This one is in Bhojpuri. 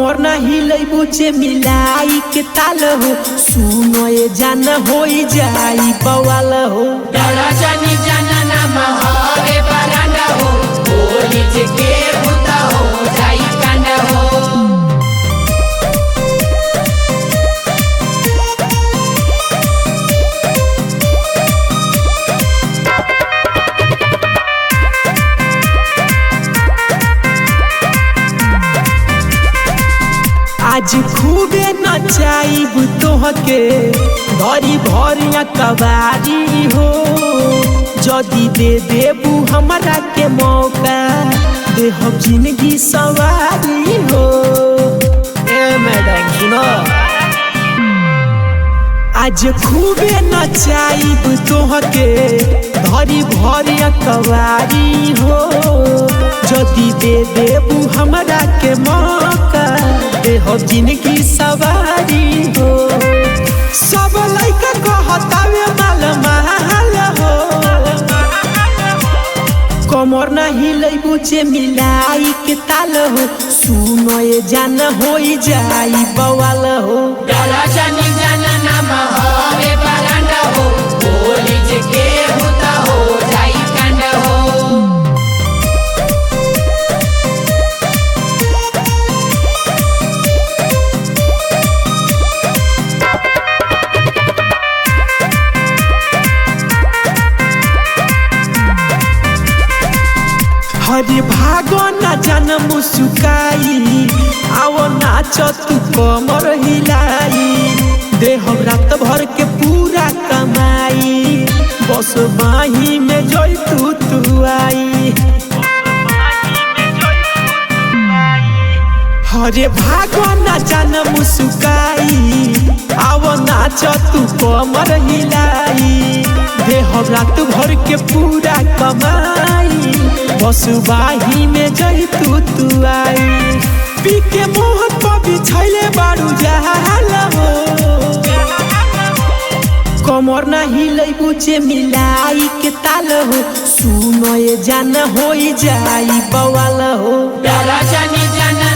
कमर ना हिलाई बुझे मिलाई के ताल हो सुनो ये जान हो जाई बवाल हो डरा जानी जाना ना महरे बरांडा हो बोली जे के बुता हो जाई कांडा हो आज खूबे नचाइब तोहके धरी भरिया कबारी हो जदी दे देबू हमरा के मौका देहब जिंदगी सवारी हो। ए मैडम सुनो आज खूबे नचाइब तोहके धरी भरिया कबारी हो जदी दे देबू हमरा के मौका देहब जिंदगी सवारी हो। सब लइका कहतावे माल महल हो कमर ना हिलाई बुझे मिलाई के ताल हो सुनो ये जान हो जाई बवाल हो डरा जानी जाना ना महरे बरांडा हो बोली जे के बुता हो जाई कांडा हो हरे भागो ना जान मुस्काई आओ नाच तू कमर हिलाई देहब रात भर के पूरा कमाई बस बाही में जोई तू आई। हरे भागो ना जान मुस्काई आओ नाच तू कमर हिलाई देहब रात भर के पूरा कमाई बस बाही में जई तू आई पी के मोहन पर बिछैले बारू जहाल हो कमर ना हिलाई बुझे मिलाई के ताल हो सुनो ये जान हो जाई बवाल हो डरा जानी जाना